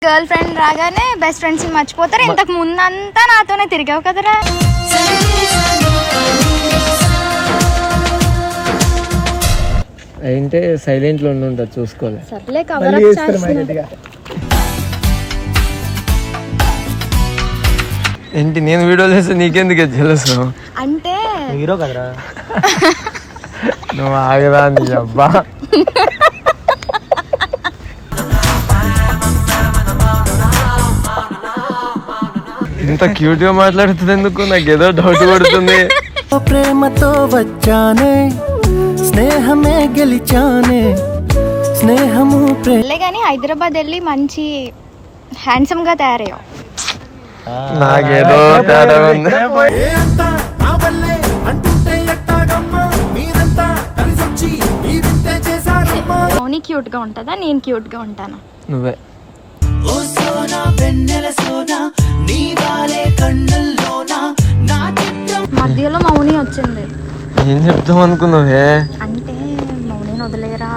Girl friend రాగానే best friends మర్చిపోతారు. ఇంతకు ముందంతా నాతోనే తిరిగావు కదరా. అంటే సైలెంట్ లో ఉంటుంటది చూసుకోలే. సర్లే కవర్ అప్ చేస్తున్నా. ఏంటి నేను వీడియోలు చేస్తే నీకెందుకు తెలుసు? అంటే హీరో కదరా నువ్వు ఆగదా నీ అబ్బా. ఇంత క్యూట్ గా మాట్లాడుతుంది ఎందుకు? నాకు ఏదో డౌట్ పడుతుంది. ప్రేమతో వచ్చానే స్నేహమే గెలిచానే స్నేహము కానీ హైదరాబాద్ వెళ్ళి మంచి హ్యాండ్సమ్ గా తయారయ్యావు. నాకేదో తేడా ఉంది. మౌని క్యూట్ గా ఉంటుందా నేను క్యూట్ గా ఉంటానా? నువ్వే. మధ్యలో మౌని వచ్చింది. ఏం చెప్తాం అనుకున్నావే? అంటే మౌనిని వదిలేరా.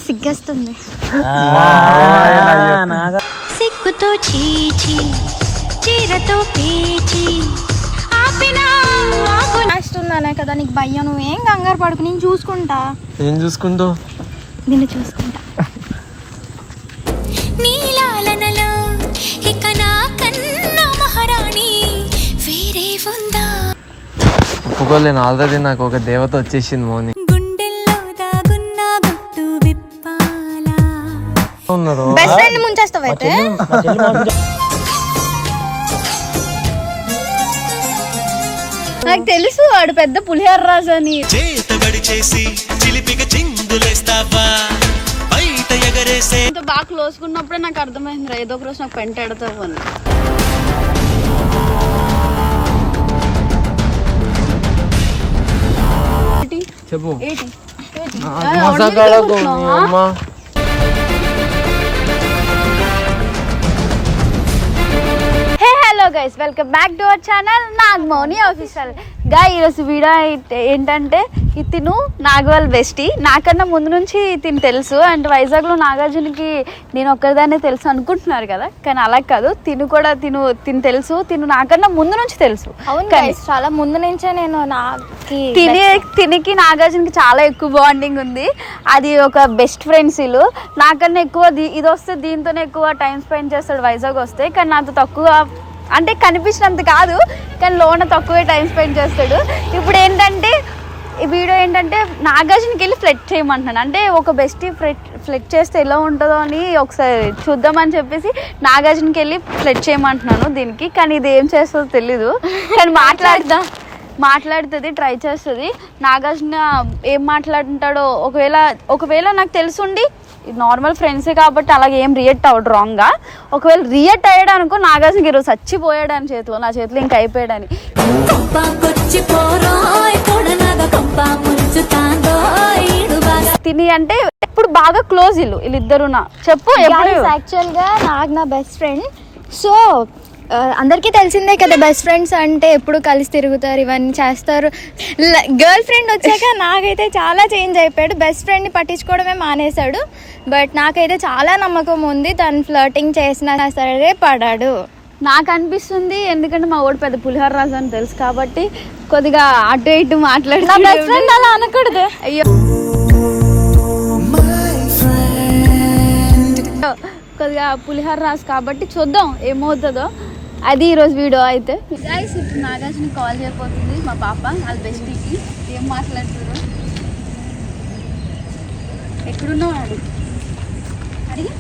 సిగ్గేస్తుంది. సిగ్గుతో చీచి చీరతో పేచి ఆపినానే కదా నీకు భయ్య. నువ్వేం కంగారు పడుకు, నేను చూసుకుంటా. ఏం చూసుకుంటావు? నిన్ను చూసుకుంటా. నీలాలనలో ఇక నా కన్నా మహారాణి వేరే ఉందా? ఒప్పుకోలేను. ఆల్రెడీ నాకు ఒక దేవత వచ్చేసింది మౌని. Best friend ముంచేస్తావైతే. నాకు తెలుసు వాడు పెద్ద పులిహోర రాజు అని. బాగా క్లోజ్ ఉన్నప్పుడే నాకు అర్థమైంది ఏదో ఒక రోజు నాకు పెంట ఎడతావు అని. చెప్పు. Hello guys, welcome back to our channel Nagamouni official. ఈరోజు వీడియో ఏంటంటే తిను నాగ్ వాళ్ళ బెస్టీ. నాకన్నా ముందు నుంచి తిను తెలుసు. అండ్ వైజాగ్లో నాగార్జునకి నేను ఒక్కరిదానే తెలుసు అనుకుంటున్నారు కదా, కానీ అలా కాదు. తిను కూడా తిను తెలుసు. తిను నాకన్నా ముందు నుంచి తెలుసు. చాలా ముందు నుంచే నేను తినికి నాగార్జునకి చాలా ఎక్కువ బాండింగ్ ఉంది. అది ఒక బెస్ట్ ఫ్రెండ్స్. వీళ్ళు నాకన్నా ఎక్కువ ఇది వస్తే దీంతోనే ఎక్కువ టైం స్పెండ్ చేస్తాడు వైజాగ్ వస్తే. కానీ నాతో తక్కువ, అంటే కనిపించినంత కాదు కానీ లోన తక్కువే టైం స్పెండ్ చేస్తాడు. ఇప్పుడు ఏంటంటే ఈ వీడియో ఏంటంటే నాగార్జునకి వెళ్ళి ఫ్లెట్ చేయమంటున్నాను. అంటే ఒక బెస్టీ ఫ్లెట్ చేస్తే ఎలా ఉంటుందో అని ఒకసారి చూద్దామని చెప్పేసి నాగార్జునకి వెళ్ళి ఫ్లెట్ చేయమంటున్నాను దీనికి. కానీ ఇది ఏం చేస్తుందో తెలీదు, కానీ మాట్లాడుతుంది, ట్రై చేస్తుంది. నాగార్జున ఏం మాట్లాడుంటాడో ఒకవేళ నాకు తెలుసుండి నార్మల్ ఫ్రెండ్సే కాబట్టి అలాగే ఏం రియాక్ట్ అవ్వడు రాంగ్గా. ఒకవేళ రియాక్ట్ అయ్యాడు అనుకో నాగార్జునకి ఈరోజు చచ్చిపోయాడు అని నా చేతిలో ఇంకా అయిపోయాడని. తిని అంటే ఇప్పుడు బాగా క్లోజ్ వీళ్ళిద్దరు. చెప్పు. యాక్చువల్గా నాకు నా బెస్ట్ ఫ్రెండ్. సో అందరికీ తెలిసిందే కదా బెస్ట్ ఫ్రెండ్స్ అంటే ఎప్పుడు కలిసి తిరుగుతారు, ఇవన్నీ చేస్తారు. గర్ల్ ఫ్రెండ్ వచ్చాక నాకైతే చాలా చేంజ్ అయిపోయాడు. బెస్ట్ ఫ్రెండ్ని పట్టించుకోవడమే మానేశాడు. బట్ నాకైతే చాలా నమ్మకం ఉంది తను ఫ్లర్టింగ్ చేసినా సరే పడాడు నాకు అనిపిస్తుంది. ఎందుకంటే మా ఓడి పెద్ద పులిహోర రాజు అని తెలుసు కాబట్టి కొద్దిగా అటు ఇటు మాట్లాడి బెస్ట్ ఫ్రెండ్ అలా అనకూడదు. అయ్యో కొద్దిగా పులిహోర రాజు కాబట్టి చూద్దాం ఏమవుతుందో. అది ఈరోజు వీడియో అయితే. గైస్ ఇప్పుడు నాగార్జున కాల్ చేయబోతుంది మా పాప వాళ్ళ బెస్టీకి. ఏం మాట్లాడుతున్నారు? ఎక్కడున్నావు అడిగి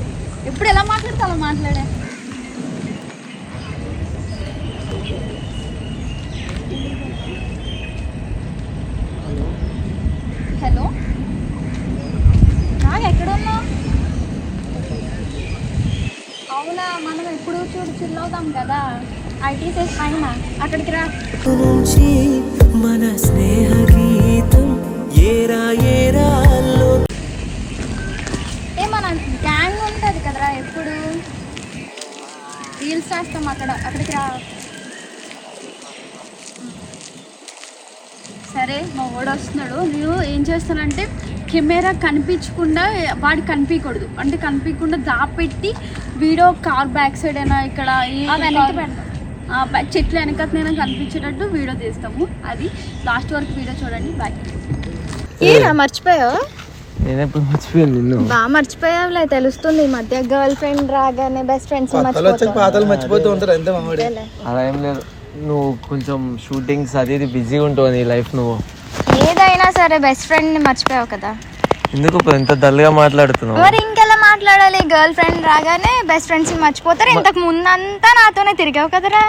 ఎప్పుడు ఎలా మాట్లాడితే అలా మాట్లాడా. హలో నాకు ఎక్కడున్నావు? అవునా, మనం ఎప్పుడు చిల్ అవుతాం కదా ఐటీ చేసి పైన, అక్కడికి రా. మన స్నేహ గీతం మన గ్యాంగ్ ఉంటుంది కదరా, ఎప్పుడు రీల్స్ చేస్తాం అక్కడికి రా. సరే అరే మా వాడు వస్తున్నాడు, నేను ఏం చేస్తానంటే కెమెరా కనిపించకుండా వాడికి కనిపించకూడదు అంటే కనిపించకుండా దాపెట్టి వీడియో కార్ బ్యాక్ సైడ్ అయినా ఇక్కడ చెట్లు వెనకైనా కనిపించేటట్టు వీడియో తీస్తాము. అది లాస్ట్ వరకు వీడియో చూడండి. బ్యాక్ మర్చిపోయావు? నేను ఎప్పుడు మర్చిపోయాను నిన్ను. బాగా మర్చిపోయావులే, తెలుస్తుంది ఈ మధ్య గర్ల్ ఫ్రెండ్ రాగానే బెస్ట్ ఫ్రెండ్స్ మర్చిపోతూ ఉంటారు అంతే మామిడి. అలా ఏం లేదు, నువ్వు కొంచెం షూటింగ్స్ అది ఇది బిజీగా ఉంటావు నీ లైఫ్. నువ్వు ఏదైనా సరే బెస్ట్ ఫ్రెండ్ ని మర్చిపోయావు కదా. ఎందుకు ఎంత డల్ గా మాట్లాడుతున్నావు? మరి ఇంకెలా మాట్లాడాలి? గర్ల్ ఫ్రెండ్ రాగానే బెస్ట్ ఫ్రెండ్స్ ని మర్చిపోతారు. ఇంతకు ముందంతా నాతోనే తిరిగావు కదరా.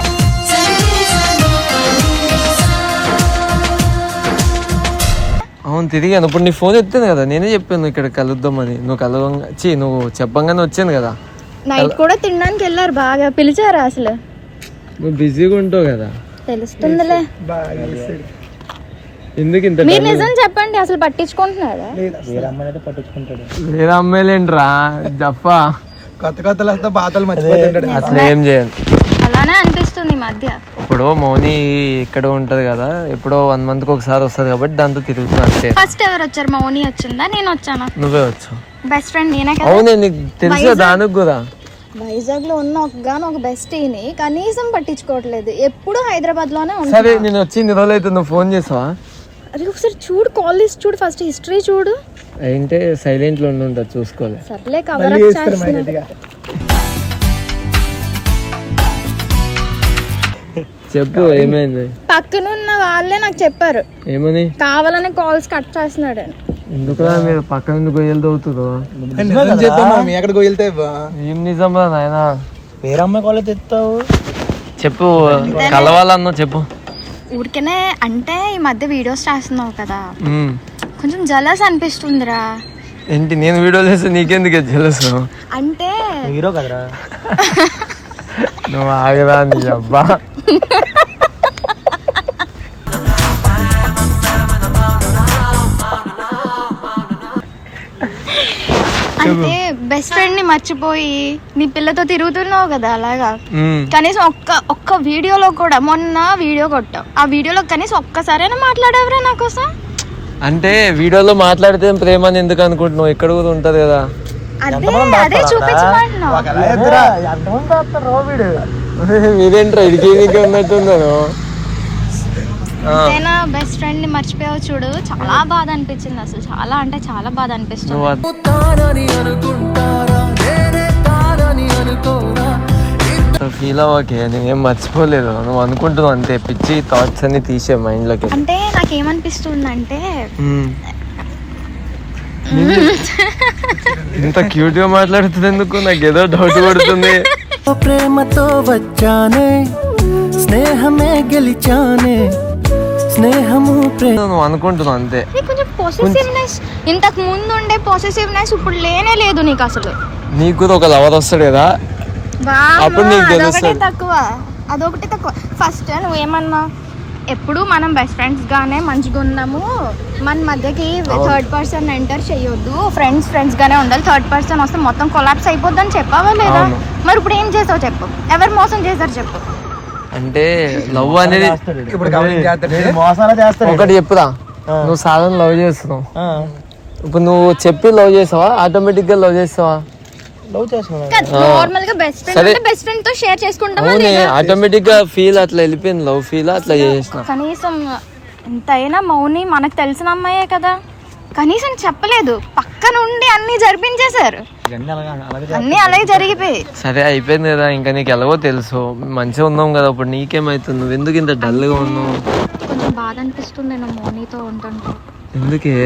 అవును తిరిగాను. ఇప్పుడు నీ ఫోన్ ఎత్తాను కదా, నేనే చెప్పాను ఇక్కడ కలుద్దామని. నువ్వు చెప్పంగానే వచ్చాను కదా. నైట్ కూడా తినడానికి వెళ్ళారు, బాగా పిలిచారా? అసలు నువ్వు బిజీగా ఉంటావు కదా. తెలుస్తుందిలే. ఎందుకు ఇంత మీరు నిజం చెప్పండి, అసలు పట్టించుకుంటున్నారా? వేరే అమ్మాయిలేంట్రా జఫా, కొత్త కొత్తలు వస్తే బాధలు మర్చిపోతుంటాడు. అసలు ఏం చేయాలి? అలానే అనిపిస్తుంది ఈ మధ్య. ఇప్పుడు మౌని ఇక్కడ ఉంటది కదా, ఎప్పుడో 1 month ఒకసారి వస్తుంది కాబట్టి దాంతో తిరుగుతున్నా అంతే. ఫస్ట్ ఎవరు వచ్చారు? మౌని వచ్చిందా, నేను వచ్చానా? నువ్వే వచ్చావు. బెస్ట్ ఫ్రెండ్ నేనే కదా. అవునే, నీకు తెలుసు దానికి కూడా. వైజాగ్ లో ఉన్న ఒక బెస్టీని కనీసం పట్టించుకోవట్లేదు, ఎప్పుడు హైదరాబాద్ లోనే ఉంటా. సరే నేను వచ్చి ఇన్ని రోజులు అయితే నువ్వు ఫోన్ చేసావా? అది ఒకసారి చూడు, కాల్ లిస్ట్ చూడు, ఫస్ట్ హిస్టరీ చూడు. ఏంటే సైలెంట్ లో ఉంటుంది, చూసుకోలే. సర్లే కవర్ అప్ చేస్తున్నా. చెప్పు ఏమైంది? పక్కనున్న వాళ్ళే నాకు చెప్పారు. ఏమని? కావాలని కాల్స్ కట్ చేస్తున్నాడు అని. ఎందుకురా మీరు పక్కన నుండి గొయ్యలు తవ్వుతుందో? ఎక్కడ గొయ్యలతే ఏం నిజం రా నాయన? వేరే అమ్మాయి కాలేజ్ తెస్తావు చెప్పు, కలవాలన్నా చెప్పు. ఊరికేనే అంటే ఈ మధ్య వీడియోస్ చేస్తున్నావు కదా, కొంచెం జలస్ అనిపిస్తుందిరా. ఏంటి నేను వీడియోలు చేస్తే నీకెందుకు జలసు? అంటే హీరో కదరా. నువ్వు ఆగరా నీ అబ్బా. అంటే బెస్ట్ ఫ్రెండ్ ని మర్చిపోయి నీ పిల్లతో తిరుగుతున్నావు కదా అలాగా. కనీసం ఒక్క వీడియోలో కూడా, మొన్న వీడియో కొట్టావు, ఆ వీడియోలో కనీసం ఒక్కసారైనా మాట్లాడేవరా నా కోసం? అంటే వీడియోలో మాట్లాడితే ప్రేమ అని ఎందుకు అనుకుంటున్నావు? ఇక్కడ కూడా ఉంటది కదా. అదే చూపించమంటున్నావు. మీరేంట్రా ఇడికి ఉన్నట్టున్నాను. బెస్ట్ ఫ్రెండ్ ని మర్చిపోయావు చూడు, చాలా బాధ అనిపించింది అసలు. చాలా అంటే చాలా బాధ అనిపిస్తుంది. ఫీల్ అవ్వకే, నేనేం మర్చిపోలేదు. నువ్వు అనుకుంటున్నావు అంతే, పిచ్చి థాట్స్ అన్ని తీసే మైండ్ లోకి. అంటే నాకేమనిపిస్తుంది అంటే, ఇంత క్యూట్ గా మాట్లాడుతుంది ఎందుకు? నాకు ఏదో డౌట్ పడుతుంది. ప్రేమతో వచ్చానే, స్నేహమే గెలిచానే, స్నేహము నువ్వు అనుకుంటున్నావు అంతే. కొంచెం పొసెసివ్నెస్, ఇంతకు ముందు ఉండే పొసెసివ్నెస్ ఇప్పుడు లేనే లేదు నీకు అసలు. నీకు కూడా ఒక లవర్ వస్తాడు కదా, అప్పుడు నీకు తెలుస్తుంది. అదొకటి తక్కువ. ఫస్ట్ నువ్వేమన్నా, ఎప్పుడు మనం బెస్ట్ ఫ్రెండ్స్ గానే మంచిగా ఉన్నాము, మన మధ్యకి థర్డ్ పర్సన్ ఎంటర్ చేయొద్దు, ఫ్రెండ్స్ గానే ఉండాలి, థర్డ్ పర్సన్ వస్తే మొత్తం కొలాప్స్ అయిపోద్ది అని చెప్పావా లేదా? మరి ఇప్పుడు ఏం చేసావు చెప్పు, ఎవరు మోసం చేశారు చెప్పు. అంటే లవ్ అనేది మోసాలు ఒకటి చెప్పురా, నువ్వు సాధారణ లవ్ చేస్తున్నావు, ఇప్పుడు నువ్వు చెప్పి లవ్ చేసావా, ఆటోమేటిక్ గా లవ్ చేస్తావా? నార్మల్ గా బెస్ట్ ఫ్రెండ్ తో షేర్ చేసుకుంటామా? ఆటోమేటిక్ గా ఫీల్ అట్లా వెళ్ళిపోయింది, లవ్ ఫీల్ అట్లా చేసిన. కనీసం ఇంతైనా మౌని మనకు తెలిసిన అమ్మాయే కదా, కనీసం చెప్పలేదు, పక్కన ఉండి అన్ని జరిపించేశారు, అన్ని అలాగే జరిగిపోయి. సరే అయిపోయింది కదా, ఇంకా నీకు ఎలాగో తెలుసు, మంచిగా ఉన్నాం కదా, ఇప్పుడు నీకేమైతుంది? నువ్వు ఎందుకు ఇంత డల్ గా ఉన్నావు? కొంచెం బాధ అనిపిస్తుంది నేను మౌనితో ఉంటుంటే. ఎందుకే?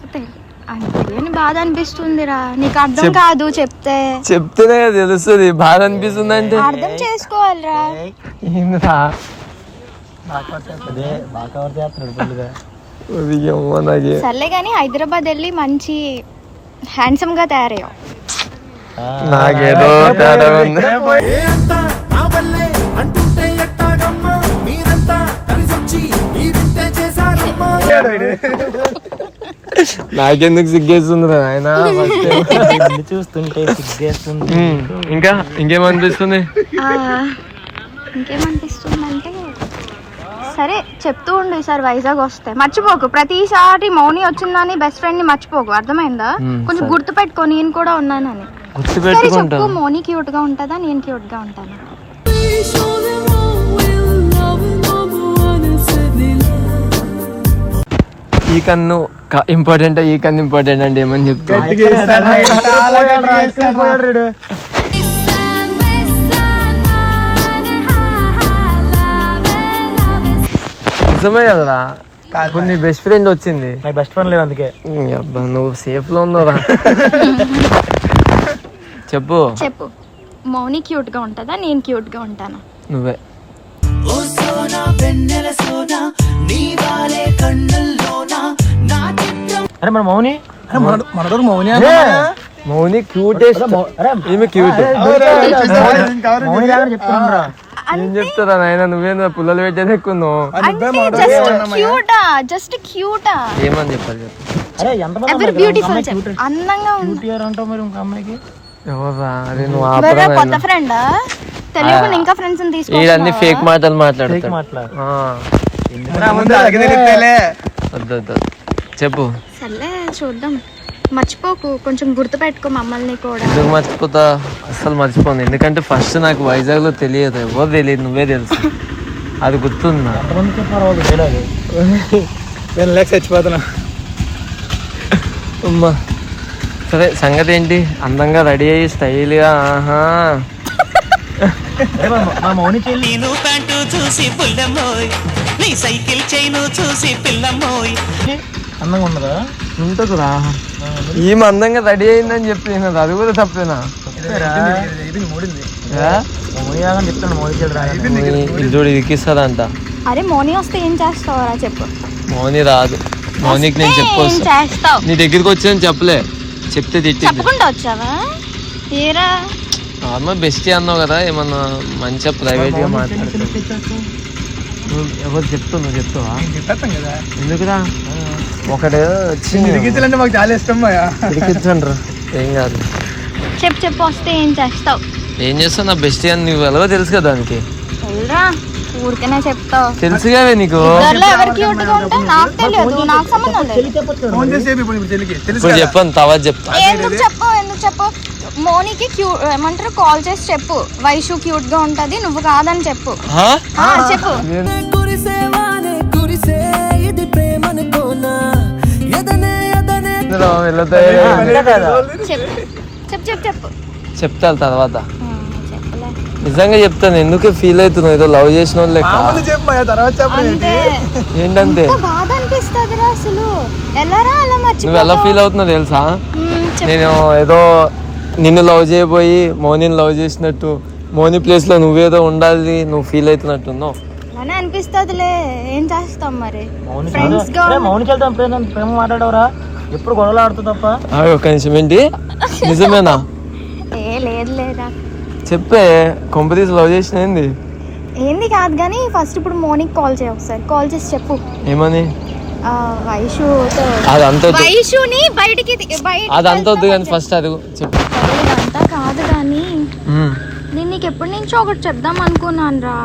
అంటే బాధ అనిపిస్తుందిరా, నీకు అర్థం కాదు, చెప్తేనే తెలుస్తుంది. బాధ అనిపిస్తుంది అంటే అర్థం చేసుకోవాలిరా. ఏంద్రా సర్లే కానీ హైదరాబాద్ వెళ్ళి మంచి హ్యాండ్సమ్ గా తయారయ్యావు. నాకేదో తేడా ఉంది. నాకెందుకు సిగ్గేస్తుంది ఆయన చూస్తుంటే సిగ్గేస్తుంది. ఇంకా ఇంకేమనిపిస్తుంది? ఇంకేమనిపిస్తుందంటే సరే చెప్తూ ఉండు ఈసారి వైజాగ్ వస్తే మర్చిపోకు. ప్రతిసారి మౌని వచ్చిందని బెస్ట్ ఫ్రెండ్ ని మర్చిపోకు, అర్థమైందా? కొంచెం గుర్తు పెట్టుకో నేను కూడా ఉన్నానని. సరే చెప్పు, మౌని క్యూట్ గా ఉంటుందా, నేను క్యూట్ గా ఉంటాను? ఈ కన్ను ఇంపార్టెంట్, ఈ కన్ను ఇంపార్టెంట్ అంటే ఏమని చెప్తా? నిజమే కదరా, ఇప్పుడు నీ బెస్ట్ ఫ్రెండ్ వచ్చింది. నాకు బెస్ట్ ఫ్రెండ్ లేదు అందుకే. అబ్బా నువ్వు సేఫ్ లో ఉన్నావురా. చెప్పు చెప్పు, మౌని క్యూట్ గా ఉంటుందా, నేను క్యూట్ గా ఉంటాను? నువ్వే. అరే మన మౌని, మనడు మౌని, మౌని క్యూటెస్ట్, ఈమె క్యూట్. మౌని లాగా చెప్తున్నా. ఏం చెప్తారా నాయన, నువ్వేంద్ర పుల్లలు పెట్టేది ఎక్కున్నావు. జస్ట్ క్యూటా ఏమని చెప్పాలి చెప్పు. అరే ఎవరు బ్యూటిఫుల్ అందంగా ఉంది అంటావు మరి ఇంకో అమ్మాయికి. ఎవరా అరే నువ్వు ఆపరా. కొత్త ఫ్రెండ్ తెలియకుండా ఇంకా ఫ్రెండ్స్ ఇవన్నీ ఫేక్ మాటలు మాట్లాడతాడు. వద్దు చెప్పు. సర్లే చూద్దాం, మర్చిపోకు, కొంచెం గుర్తు పెట్టుకో మమ్మల్ని కూడా. ఎందుకు మర్చిపోతా, అసలు మర్చిపోను. ఎందుకంటే ఫస్ట్ నాకు వైజాగ్ లో తెలియదు, ఎవరు తెలియదు, నువ్వే తెలుసు. అది గుర్తుందా? చచ్చిపోతున్నా. అమ్మా సరే సంగతి ఏంటి? అందంగా రెడీ అయ్యి స్టైల్గా. ఆహా మా మౌని చెల్లి ప్యాంటు చూసి పుల్లమ్మోయ్, నీ సైకిల్ చైను చూసి పిల్లమ్మోయ్. అందంగా ఉన్నదా? ఉంటుందిరా. ఈమె అందంగా రెడీ అయిందని చెప్పి అది కూడా తప్పేనా? చూడు ఇరికిస్తాదంట. అరే మౌని వస్తే ఏం చేస్తావరా చెప్పు. మౌని రాదు, మౌనికి నేను చేస్తావు. నీ దగ్గరికి వచ్చాను చెప్పలే, చెప్తే తిట్టి. చెప్పకుండా వచ్చావా? ఏరా నార్మల్ బెస్టీ అన్నావు కదా, ఏమన్నా మంచిగా ప్రైవేట్ గా మాట్లాడుతావు. ఎవరు చెప్తావు? నువ్వు చెప్తావా? ఎందుకురా? ఒకటే వచ్చింది మాకు చాలా ఇష్టం. ఇరికించండి రా, ఏం కాదు. చెప్పు వస్తే ఏం చేస్తావు? ఏం చేస్తావు? నా బెస్టీ అని నువ్వు ఎలాగో తెలుసు కదా దానికి. ఊరికేనే చెప్తావు. తెలుసుగా నీకు. ఎవరు క్యూట్ గా ఉంటా నాకు తెలియదు, నాకు సంబంధం లేదు. ఇప్పుడు చెప్పాను తర్వాత చెప్తా. ఎందుకు చెప్పు మౌనికి క్యూట్ ఏమంటారు, కాల్ చేసి చెప్పు వైషు క్యూట్ గా ఉంటది, నువ్వు కాదని చెప్పు. చెప్పు. చెప్పు చెప్తా తర్వాత. నిజంగా చెప్తాను, ఎందుకు ఫీల్ అవుతున్నావు? ఏదో లవ్ చేసిన వాళ్ళు లెక్క. ఏంటంటే నువ్వు ఎలా ఫీల్ అవుతున్నావు తెలుసా? నేను ఏదో నిన్ను లవ్ చేయబోయి మౌనిని లవ్ చేసినట్టు, మౌని ప్లేస్ లో నువ్వేదో ఉండాలి, నువ్వు ఫీల్ అవుతున్నట్టున్నావు అనిపిస్తుందిలే. ఏం చేస్తాం మరి? ప్రేమ మాట్లాడవరా? ఎప్పుడు గొడవలు ఆడుతూ తప్ప. ఒక్క నిమిషం, ఏంటి నిజమేనా? లేదు లేదా చెప్పే, కొంపతీసి లవ్ చేసిన ఏంది కాదు కానీ ఫస్ట్ ఇప్పుడు మార్నింగ్ కాల్ చేయ, ఒకసారి కాల్ చేసి చెప్పు. ఏమని? వైషుని బయటికి అదంతా వద్దు కానీ ఫస్ట్ అది చెప్పు. అదంతా కాదు కానీ నేను నీకు ఎప్పటి నుంచో ఒకటి చెప్దాం అనుకున్నాను రా,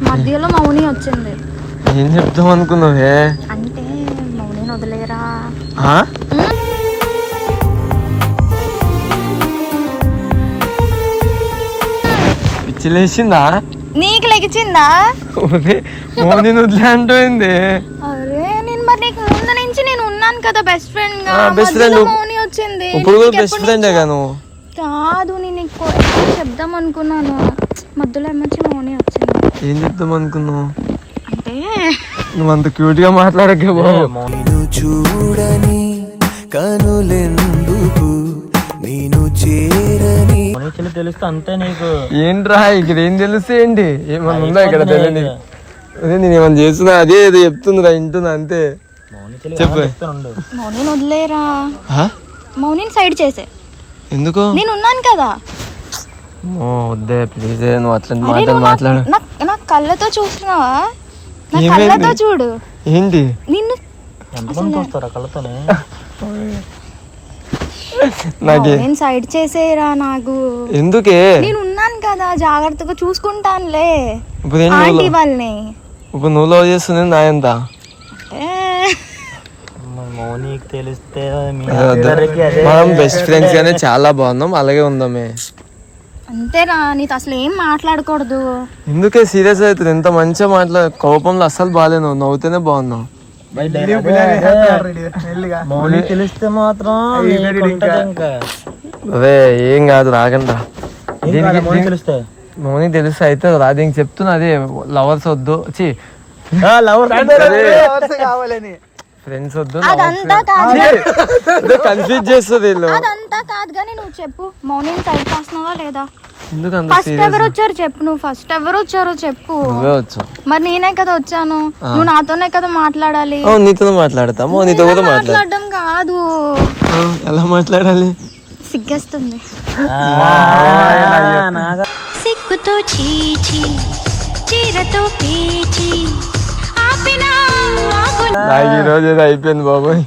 మధ్యలో మౌని వచ్చింది. ఏం చెప్దాం అనుకున్నావే? అంటే మౌనిని వదిలేరా. పిచ్చిలేసిందా నీకు? లెగిచిందా? మౌని వదిలే అంటుంది. అరే నేను మరి నీకు ముందు నుంచి నేను ఉన్నాను కదా బెస్ట్ ఫ్రెండ్ గా. బెస్ట్ ఫ్రెండ్ మౌని వచ్చింది. ఇప్పుడు కూడా బెస్ట్ ఫ్రెండ్ గాను కాదు, నేను నీకు చెప్దాం అనుకున్నాను, మధ్యలో ఏమొచ్చి మౌని వచ్చింది. ఏం చెప్దాం అనుకున్నావు? అంటే నువ్వు అంత క్యూట్ గా మాట్లాడకే బాబు. చూడని కనులెందుకు నేను చేరని తెలుస్తా అంతే నీకు. ఏంట్రా ఇక్కడ ఏం తెలుస్తే ఏంటి? ఏమన్నా ఉందా ఇక్కడ తెలియని? అదే నేను ఏమన్నా చేస్తున్నా, అదే ఏదో చెప్తుందిరా, వింటున్నా అంతే. చెప్పు. మౌనిని వదిలేరా, మౌనిని సైడ్ చేసే. ఎందుకు? నేను ఉన్నాను కదా. వద్దే ప్లీజ్, నువ్వు అట్లాంటి మాటలు మాట్లాడు. నా కళ్ళతో చూస్తున్నావా? నా కళ్ళతో చూడు. ఏంటి? నిన్ను ఎంతమంది చూస్తారా కళ్ళతోనే? నాకే నేను సైడ్ చేసేరా నాకు. ఎందుకే నేను ఉన్నాను కదా, జాగ్రత్తగా చూసుకుంటానులే ఇప్పుడు ఏం ఆంటీ వాళ్ళని. ఇప్పుడు నువ్వు లవ్ చేస్తుంది నా ఎంత మౌనికి తెలిస్తే మీ వద్దు. అందరికీ అదే. మనం బెస్ట్ ఫ్రెండ్స్ గానే చాలా బాగున్నాం, అలాగే ఉందామే. అంతేరా, నీతో అసలు ఏం మాట్లాడకూడదు. ఎందుకే సీరియస్ అవుతుంది? ఎంత మంచిగా కోపంలో అస్సలు బాగాలేను, నవ్వుతూనే బాగున్నావు. మౌనికి తెలిస్తే మాత్రం నీకుంటది ఇంకా. అదే ఏం కాదు, రాగండి రా. ఏం కాదు, మౌనికి తెలిస్తే మౌనికి తెలిస్తే అయితే రా, దీనికి చెప్తున్నా. అదే లవర్స్ వద్దు, ఫ్రెండ్స్ వద్దు, అదంతా కాదు, కన్ఫ్యూజ్ చేస్తుంది వీళ్ళు. అదంతా కాదు కానీ నువ్వు చెప్పు, మౌనిని సైడ్ చేస్తున్నావా లేదా? ఎందుకంత ఫస్ట్ సీరియస్? ఎవరు వచ్చారు చెప్పు, నువ్వు ఫస్ట్ ఎవరు వచ్చారో చెప్పు. నువ్వే వచ్చు. మరి నేనే కదా వచ్చాను, నువ్వు నాతోనే కదా మాట్లాడాలి. నీతో మాట్లాడతాము, నీతో కూడా మాట్లాడడం కాదు, ఎలా మాట్లాడాలి? సిగ్గేస్తుంది. సిగ్గుతో చీచి చీరతో పేచి ఆపినా నాకు ఈ రోజు ఏదో అయిపోయింది బాబోయ్.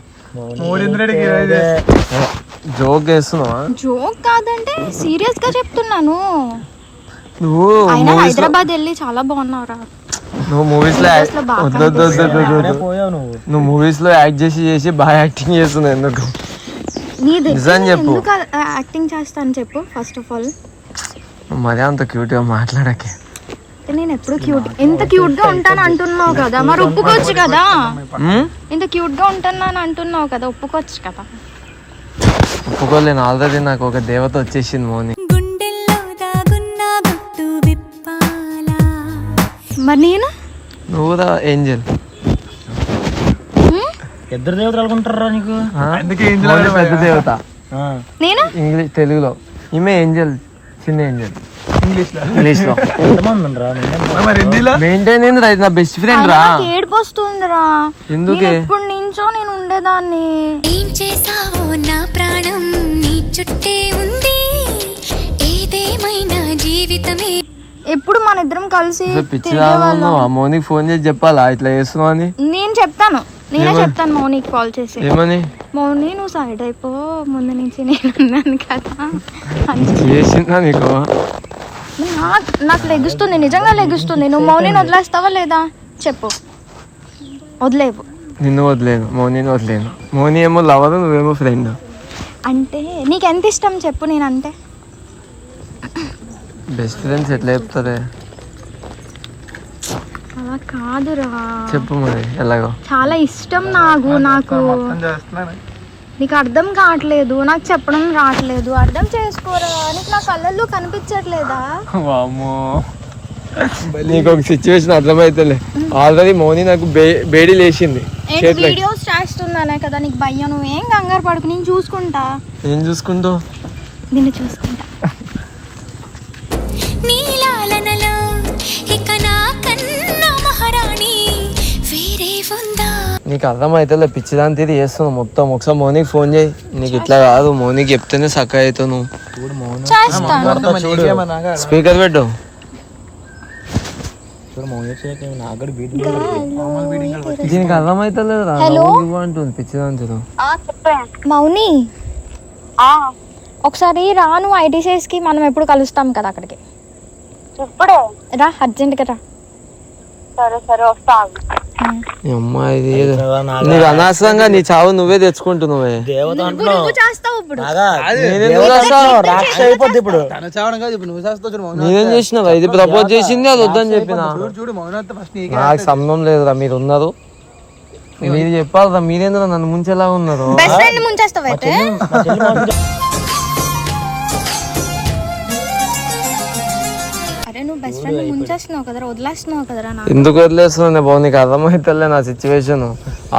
జోక్ వేస్తున్నావా? జోక్ కాదంటే సీరియస్ గా చెప్తున్నాను. నువ్వు అయినా హైదరాబాద్ వెళ్ళి చాలా బాగున్నావురా. నువ్వు మూవీస్ లో లో బాగా పోయావు నువ్వు. నువ్వు మూవీస్ లో యాక్ట్ చేసి బాగా యాక్టింగ్ చేస్తున్నావు. ఎందుకు నీ దగ్గర నిజం చెప్పు. ఎందుకు యాక్టింగ్ చేస్తాను చెప్పు. ఫస్ట్ ఆఫ్ ఆల్ మరీ అంత క్యూట్ గా మాట్లాడకే. నేను ఎప్పుడు ఇంత క్యూట్ గా ఉంటాను అంటున్నావు కదా, మరి ఒప్పుకోవచ్చు కదా. ఇంత క్యూట్ గా ఉంటున్నాను అంటున్నావు కదా, ఒప్పుకోవచ్చు కదా. ఒప్పుకోలేను, ఆల్రెడీ నాకు ఒక దేవత వచ్చేసింది మౌని. గుండెల్లో దాగున్న గుట్టు విప్పాలా. మరి నేను నువ్వు కూడా ఏంజల్. ఇద్దరు దేవతలు అనుకుంటారా నీకు? మౌని పెద్ద దేవత నేను ఇంగ్లీష్, తెలుగులో. ఈమె ఏంజల్, చిన్న ఏంజల్ ఇంగ్లీష్ లో. ఎంతమంది రా? మెయింటైన్ అయింది రా, ఇది నా బెస్ట్ ఫ్రెండ్ రా. నాకు ఏడుపు వస్తుందిరా. ఎందుకే? ఎప్పటి నుంచో నేను ఉండేదాన్ని. ఏం చేసావో నా ప్రాణం నీ చుట్టే ఉంది, ఏదేమైనా జీవితమే. ఎప్పుడు మన ఇద్దరం కలిసి పిచ్చిదాను. ఆ మౌనికి ఫోన్ చేసి చెప్పాలా ఇట్లా చేస్తున్నావు అని? నేను చెప్తాను, నేనే చెప్తాను మౌనికి కాల్ చేసి. ఏమని? మౌని నువ్వు సైడ్ అయిపో, ముందు నుంచి నేను ఉన్నాను కదా అని. చేసిందా నీకు? నాకు లెగుస్తుంది, నిజంగా లెగుస్తుంది. నువ్వు మౌనిని వదిలేస్తావా లేదా చెప్పు. వదిలేవు నిన్ను వదిలేను, మౌనిని వదిలేను. మౌని ఏమో లవర్, నువ్వేమో ఫ్రెండ్. అంటే నీకు ఎంత ఇష్టం చెప్పు. నేనంటే బెస్ట్ ఫ్రెండ్స్ ఎట్లా చెప్తారే? అలా కాదురా, చెప్పు మరి ఎలాగో. చాలా ఇష్టం నాకు. నీకు అర్థం కావట్లేదు, నాకు చెప్పడం రావట్లేదు. అర్థం చేసుకోరా, నీకు నా కళ్ళల్లో కనిపించట్లేదా? వామ్మో, నీకు ఒక సిచ్యువేషన్ అర్థమైతలే. ఆల్రెడీ మౌని నాకు బేడి లేచింది. వీడియోస్ చేస్తున్నానే కదా నీకు భయం. నువ్వేం కంగారు పడుకు, నేను చూసుకుంటా. ఏం చూసుకుంటావు? నిన్ను చూసుకుంటా. నీలాలనలో ఇక నా కన్న మహారాణి వేరే ఉందా. నీకు అర్థమైతలే, పిచ్చిదాని తీరి చేస్తున్నావు మొత్తం. ఒకసారి మౌనికి ఫోన్ చేయి. నీకు ఇట్లా కాదు, మౌనికి చెప్తేనే సక్క అవుతావు నువ్వు. చేస్తాను. స్పీకర్ పెట్టు. దీనికి అర్థమైతలేదు రా, అంటుంది పిచ్చిదాని తీరు. మౌని ఒకసారి రా, నువ్వు ITCS కి మనం ఎప్పుడు కలుస్తాం కదా అక్కడికి. ఇప్పుడే రా, అర్జెంట్గా రా. సరే సరే వస్తా. అమ్మాయి నీకు అనవసరంగా నీ చావు నువ్వే తెచ్చుకుంటున్నావే. దేవత నువ్వు చేస్తావు ఇప్పుడు. రాక్షస అయిపోద్ది ఇప్పుడు. నేనేం చేసినా? ఇది ప్రపోజ్ చేసింది, అది వద్దని చెప్పిన. నాకు సంబంధం లేదురా, మీరు ఉన్నారు, మీరు చెప్పాలరా. మీరేంద్రా నన్ను ముంచేలా ఉన్నారు? బెస్ట్ ఫ్రెండ్ ముంచేస్తావు అయితే. అరే నువ్వు బెస్ట్ ఫ్రెండ్ ముంచేస్తున్నావు కదరా, వదిలేస్తున్నావు కదరా. ఎందుకు వదిలేస్తున్నా బాబు? నీకు అర్థమవుతలే నా సిచ్యువేషన్.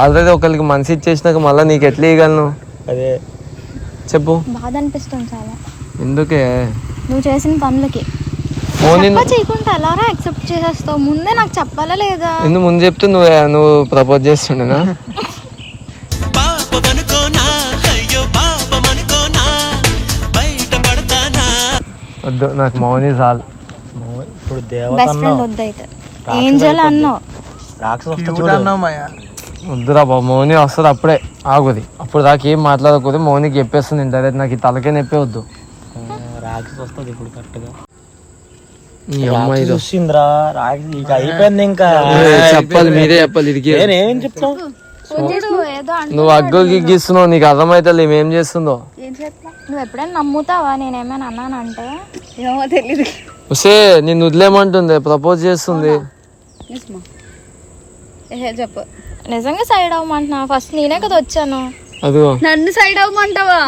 ఆల్రెడీ ఒకరికి మనసు ఇచ్చేసినాక మళ్ళీ నీకు ఎట్లా ఇవ్వగలను? అదే చెప్పు. బాధ అనిపిస్తుంది చాలా. ఎందుకే? నువ్వు చేసిన పనులకి చేయకుండా ఎలా యాక్సెప్ట్ చేసేస్తావు? ముందే నాకు చెప్పాలా లేదా? ఎందుకు ముందు చెప్తే నువ్వు ప్రపోజ్ చేస్తుండేనా? వద్దు, నాకు మౌని చాలు. ఇప్పుడు దేవత బెస్ట్ ఫ్రెండ్ వద్దు అయితే. ఏంజల్ అన్నావు, రాక్షస వద్దురా బాబు, మౌని వస్తుంది అప్పుడే, ఆగుది. అప్పుడు దాకా ఏం మాట్లాడకూడదు, మౌనికి చెప్పేస్తుంది డైరెక్ట్. నాకు ఈ తలకే నొప్పి వద్దు. రాక్షసి వస్తుంది ఇప్పుడు కరెక్ట్ గా. ఈ అమ్మాయి చూసిందిరా రాక్షసి, ఇక అయిపోయింది ఇంకా. చెప్పాలి, మీరే చెప్పాలి. ఇది నేనేం చెప్తావు? ఏదో నువ్వు అగ్గుకి గీస్తున్నావు, నీకు అర్థమైతే ఏం చేస్తుందో. ఏం చెప్పా నువ్వు ఎప్పుడైనా నమ్ముతావా నేనేమైనా అన్నానంటే? ఏమో తెలీదు. వస్తే నిన్ను వదిలేమంటుంది, ప్రపోజ్ చేస్తుంది. చెప్పు. నిజంగా సైడ్ అవ్వమంటున్నా? ఫస్ట్ నేనే కదా వచ్చాను. అదిగో నన్ను సైడ్ అవ్వమంటావా?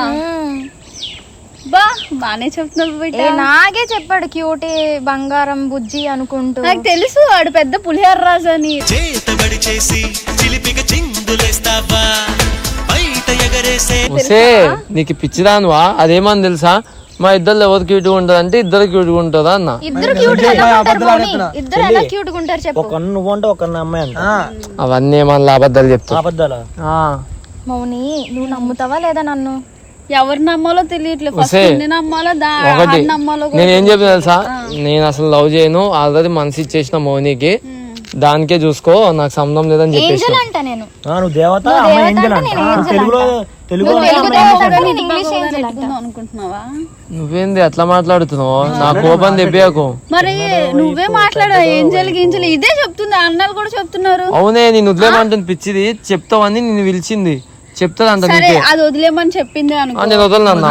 బానే చెప్తున్నావు బిడ్డ. నాగే చెప్పాడు క్యూటీ బంగారం బుజ్జి అనుకుంటూ. నాకు తెలుసు వాడు పెద్ద పులిహార రాజు అని. చేతబడి చేసి చిలిపిగా చిందులేస్తావా బయట ఎగరేసే వస్తే నీకు పిచ్చిదానువా? అదేమని తెలుసా, మా ఇద్దరు ఎవరు క్యూట్గా ఉంటుంది అంటే ఇద్దరు క్యూట్గా ఉంటుందా అన్న. ఇద్దరు క్యూట్ ఇద్దరు ఎలా క్యూట్ గా ఉంటారు చెప్పు? ఒక నువ్వు అంటే ఒక అమ్మాయి అంట. అవన్నీ ఏమన్నా అబద్ధాలు చెప్తా. అబద్ధాలా? మౌని నువ్వు నమ్ముతావా లేదా నన్ను? ఎవరు నమ్మాలో తెలియట్లేదు. నమ్మాలో ఒకటి నమ్మాలో. నేను ఏం చెప్పిన తెలుసా, నేను అసలు లవ్ చేయను, ఆల్రెడీ మనసు ఇచ్చేసిన మౌనికి, దానికే చూసుకో, నాకు సంబంధం లేదని చెప్పేసి. ఏంజల్ అంట నేను. నువ్వు దేవత, అమ్మాయి ఏంజల్ అంట. తెలుగులో ఇంగ్లీష్ ఏంజల్ అంట. అనుకుంటున్నావా? నువ్వేంది అట్లా మాట్లాడుతున్నావు? నా కోపం తెప్పాకు. మరి నువ్వే మాట్లాడా? ఏంజల్ గింజలు ఇదే చెప్తుంది, అన్నలు కూడా చెప్తున్నారు. అవునే, నేను వదిలేమంటుంది పిచ్చిది. చెప్తావని నిన్ను పిలిచింది, చెప్తాదంట సరే నీకే. అది వదిలేమని చెప్పింది అనుకో. నేను వదలనన్నా,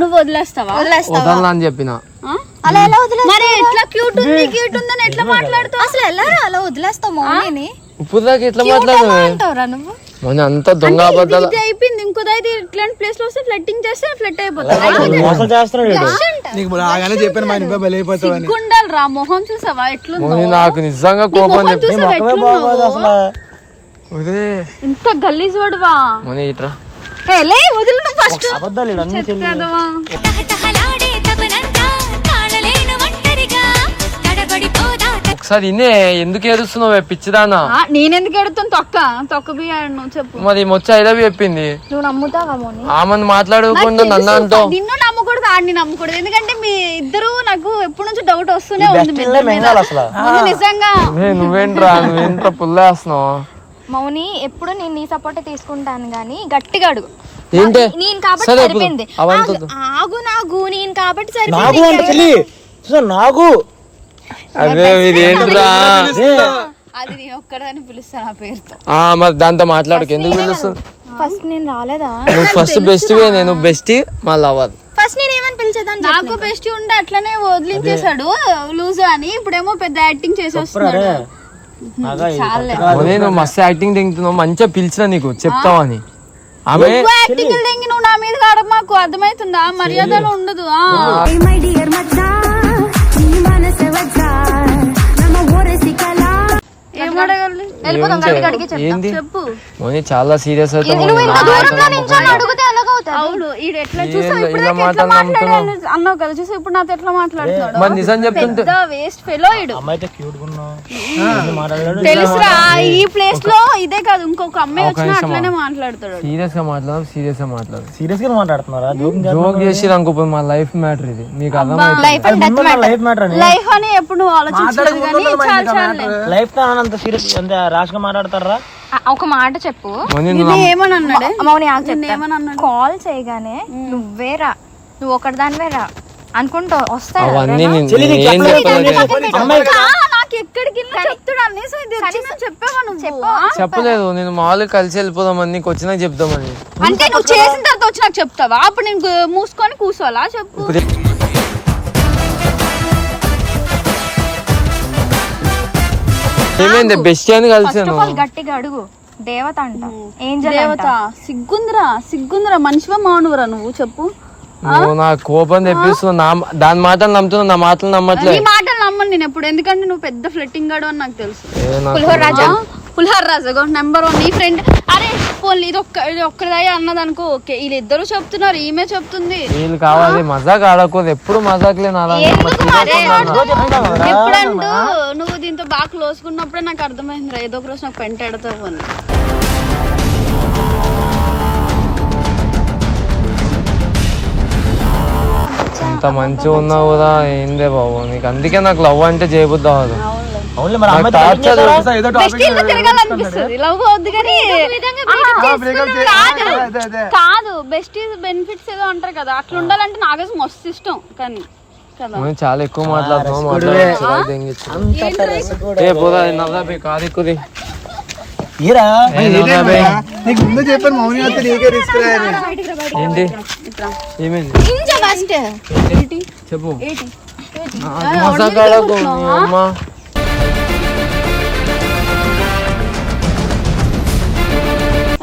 నువ్వు వదిలేస్తావా? వదలనా అని చెప్పిన. అలా ఎలా వదిలేస్తావు? మరి ఎట్లా క్యూట్ ఉంది క్యూట్ ఉందని ఎట్లా మాట్లాడుతావు? అసలు ఎలా అలా వదిలేస్తావు మౌనిని? ఇప్పుడు దాకా ఎట్లా మాట్లాడుతున్నావు? అంటావురా నువ్వు? మన అంత దొంగ అబద్ధాలు. ఇది అయిపోయింది. ఇంకోదైతే ఇట్లాంటి ప్లేస్ లో వస్తే ఫ్లట్టింగ్ చేస్తే ఫ్లట్ అయిపోతుంది. మోసం చేస్తున్నాడు వీడు. సిగ్గుండాలి రా. మొహం చూసావా ఎట్లుందో? మౌని, నాకు నిజంగా కోపం చెప్పి. మొక్కమే బాగోదు అసలు. ఇంత గల్లీజ్ వాడువా. మౌని ఇట్రా. వదిలి నువ్వు ఫస్ట్. అబద్ధాలు వీడు అన్ని తెలియదు. తహతహలాడే తపనంతా తాళలేను ఒంటరిగా తడబడిపోదా ఒకసారి ఇన్నే, ఎందుకు ఏడుస్తున్నావు పిచ్చిదానా? నేనెందుకు ఎడుతాను? తొక్క బియ్యాడు నువ్వు చెప్పు. మరి మొచ్చ ఐలవి చెప్పింది. నువ్వు నమ్ముతావా మౌని? ఆమెను మాట్లాడుకుండా నన్ను అంటావు. నిన్ను నమ్మకూడదు, ఆడిని నమ్మకూడదు. ఎందుకంటే మీ ఇద్దరు నాకు ఎప్పటి నుంచో డౌట్ వస్తూనే ఉంది మీ ఇద్దరి మీద. అసలు నిజంగా నువ్వేంట్రా, నువ్వేంట్రా పుల్లేస్తున్నావు? మౌని ఎప్పుడు నేను నీ సపోర్ట్ తీసుకుంటాను గానీ గట్టిగా అడుగు. ఏంటి? నేను కాబట్టి సరే సరిపోయింది. అవంతా ఆగు నాగు నేను కాబట్టి నాగు అంటే సరిపోయింది. చెల్లి చూసా నాగు. అదే ఇది ఏంట్రా? అది నీ ఒక్కడని పిలుస్తాను ఆ పేరుతో. మరి దాంతో మాట్లాడకు, ఎందుకు పిలుస్తుంది? ఫస్ట్ నేను రాలేదా? నువ్వు ఫస్ట్ బెస్ట్ నేను బెస్ట్ మా లవర్. ఫస్ట్ నేను ఏమని పిలిచేదాన్ని? నాకు బెస్ట్ ఉండే అట్లనే వదిలించేసాడు లూజ్ అని. ఇప్పుడేమో పెద్ద యాక్టింగ్ చేసి వస్తున్నాడు. నువ్వు మస్తు యాక్టింగ్ దింగుతున్నావు, మంచిగా పిలిచిన నీకు చెప్తావని. ఆమె యాక్టింగ్ దింగి నువ్వు నా మీద కాడ మాకు అర్థమవుతుందా? మర్యాదలు ఉండదు. ఏంది చెప్పు. మోని చాలా సీరియస్ అవును ఈడు ఎట్లా చూసావు? ఇప్పుడు ఇలా ఎట్లా మాట్లాడాను అన్నావు కదా, చూసావు ఇప్పుడు నాతో ఎట్లా మాట్లాడుతున్నాడు? మరి నిజం చెప్తుంటే వేస్ట్ ఫెలో ఈడు. అమ్మాయితో క్యూట్ మాట్లాడాడు. తెలుసురా, ఈ ప్లేస్ లో ఇదే కాదు ఇంకొక అమ్మాయి వచ్చినా అట్లనే మాట్లాడతాడు. సీరియస్ గా మాట్లాడు, సీరియస్ గా మాట్లాడు. సీరియస్ గా మాట్లాడుతున్నారా? జోక్ చేసి అనుకో, మా లైఫ్ మ్యాటర్ ఇది, మీకు అర్థమైంది. లైఫ్ మ్యాటర్ అని. లైఫ్ అని ఎప్పుడు నువ్వు ఆలోచించలేదు కానీ చాలు చాలు. లైఫ్ తో అంత సీరియస్ అంత రాష్ గా మాట్లాడతారా? ఒక మాట చెప్పు ఏమని అన్నాడే? మౌని కాల్ చేయగానే నువ్వే రా, నువ్వు ఒకటి దానివే రా అనుకుంటా వస్తాడు. అవన్నీ ఏం చెప్పలేదు, నాకు ఎక్కడికి చెప్తాడు అనేసి చెప్పావా నువ్వు? చెప్పలేదు. నేను మామూలుగా కలిసి వెళ్ళిపోదామని, నీకు వచ్చినాక చెప్తామని. అంటే నువ్వు చేసిన తర్వాత వచ్చి నాకు చెప్తావా? అప్పుడు నేను మూసుకొని కూర్చోవాలా? చెప్పు. ఏమైంది? బెస్ట్ అని కలిసాను. గట్టిగా అడుగు. దేవత అంట, ఏం దేవత. సిగ్గుందిరా మనిషివా మానవురా నువ్వు? చెప్పు. నువ్వు నా కోపం తెప్పిస్తున్నావు, దాని మాటలు నమ్ముతున్నావు, నా మాటలు నమ్మట్లేదు. నీ మాటలు నమ్మను నేను ఎప్పుడు, ఎందుకంటే నువ్వు పెద్ద ఫ్లట్టింగ్ గాడు అని నాకు తెలుసు. పులిహోర రాజా నెంబర్ 1 నీ ఫ్రెండ్. అరే పోన్లీ ఇది ఒక్కరిదయ్యా అన్నది అనుకో, ఓకే. వీళ్ళిద్దరు చెప్తున్నారు, ఈమె చెప్తుంది. వీళ్ళు కావాలి మజాక్ ఆడకూడదు, ఎప్పుడు మజాక్ లేని అలా. ఎప్పుడంటూ నువ్వు దీంతో బాగా క్లోజ్ ఉన్నప్పుడే నాకు అర్థమైందిరా, ఏదో ఒక రోజు నాకు పెంట ఎడతావు అని. ఇంత మంచిగా ఉన్నావు కదా, ఏందే బాబు నీకు, అందుకే నాకు లవ్ అంటే చేయబుద్ది అవ్వదు. అవునులే మరి అమ్మాయి బెస్టీలతో తిరగాలనిపిస్తుంది లవ్ అవుద్ది కానీ కాదు బెస్టీస్ బెనిఫిట్స్ ఏదో అంటారు కదా అట్లా ఉండాలంటే నాగేసి మస్తు ఇష్టం కానీ కదా చాలా ఎక్కువ మాట్లాడుతున్నావు కాదు ఎక్కువ నీకు ముందు చెప్పాను మౌని వస్తే నీకే రిస్క్ ఏంటి ఏమైంది చెప్పు అమ్మా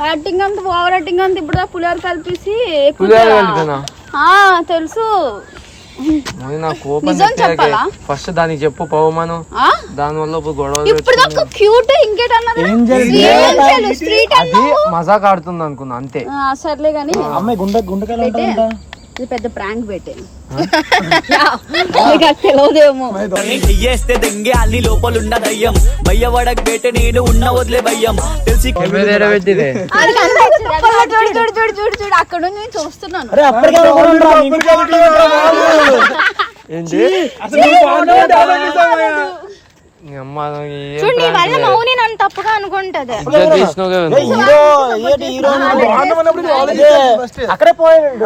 యాక్టింగ్ అంత ఓవర్ యాక్టింగ్ అంత ఇప్పుడు పులిహోర కలిపేసి తెలుసు నా కోపం ఫస్ట్ దానికి చెప్పు పవమాను దాని వల్ల గొడవ ఇప్పుడు క్యూట్ ఇంకేటన్నది మజాక్ ఆడుతుంది అనుకున్నా అంతే సర్లే గానీ అమ్మాయి గుండెకాయలు ఇది పెద్ద ప్రాంక్ పెట్టే తెలియదేమో చెయ్యేస్తే దెంగే అన్ని లోపలున్న దయ్యం భయ్యవడక్ బేట నేను ఉన్న వదిలే భయ్యం తెలిసి పెట్టిదే చూడు అక్కడ నుంచి చూస్తున్నాను చూడు నీ వల్ల మౌని నన్ను తప్పుగా అనుకుంటది అక్కడే పోయాడు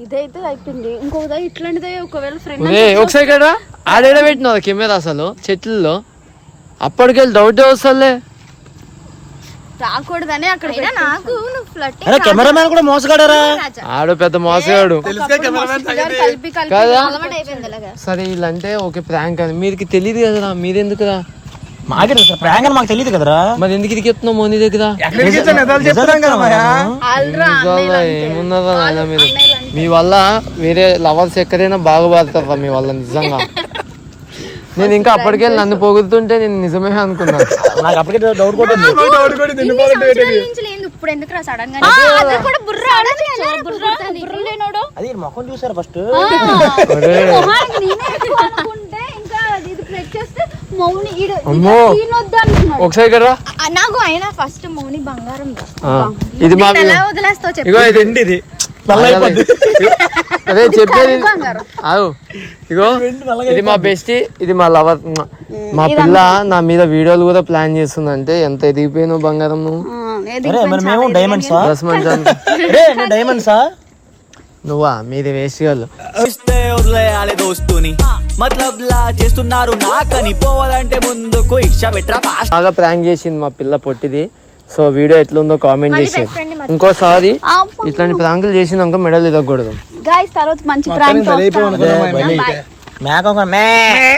ఇదైతే అయిపోయింది ఇంకొకదా ఇట్లాంటిదే ఒకవేళ ఫ్రెండ్ ఒకసారి కదా ఆడేడ పెట్టినావు కెమెరా అసలు చెట్లలో అప్పటికెళ్ళి డౌట్ వస్తలే రాకూడదని అక్కడ నాకు ఫ్లట్ కెమెరామ్యాన్ కూడా మోసగాడారా ఆడు పెద్ద మోసగాడు కలిపి కదా అయిపోయింది సరే వీళ్ళంటే ఓకే ప్రాంక్ అని మీకు తెలియదు కదరా మీరెందుకురా మాకు ప్రాంక్ అని మాకు తెలియదు కదరా మరి ఎందుకు ఇరికెత్తున్నావు మోని దగ్గర ఏమున్నదా నాయన మీరు మీ వల్ల వేరే లవర్స్ ఎక్కడైనా బాగుపడతారా మీ వల్ల నిజంగా నేను ఇంకా అప్పటికెళ్ళి నన్ను పొగుతుంటే నేను నిజమే అనుకున్నాను నాకు అప్పటికే డౌట్ కూడా ఇప్పుడు ఎందుకు రా సడన్ గా అది మొఖం చూసారు ఫస్ట్ అమ్మో ఒకసారి కదా నాకు అయినా ఫస్ట్ మౌని బంగారం ఇది మా వదిలేస్తావు చెప్పు ఇగో ఇది అదే చెప్పేది ఆగు ఇగో ఇది మా బెస్ట్ ఇది మా లవర్ మా పిల్ల నా మీద వీడియోలు కూడా ప్లాన్ చేస్తుందంటే ఎంత ఎదిగిపోయినావు బంగారం నువ్వు మేము డైమండ్సా డైమండ్సా నువ్వా మీది వేస్ట్ గారు వదిలేయాలి దోస్తుని మతలబ్ లా చేస్తున్నారు నాకని పోవాలంటే ముందుకు ఇచ్చ పెట్టరా బాగా ప్రాంక్ చేసింది మా పిల్ల పొట్టిది సో వీడియో ఎట్లుందో కామెంట్ చేసేది ఇంకోసారి ఇట్లాంటి ప్రాంకులు చేసినాక మెడల్ ఇదకూడదు గైస్ తర్వాత మంచి ప్రాంక్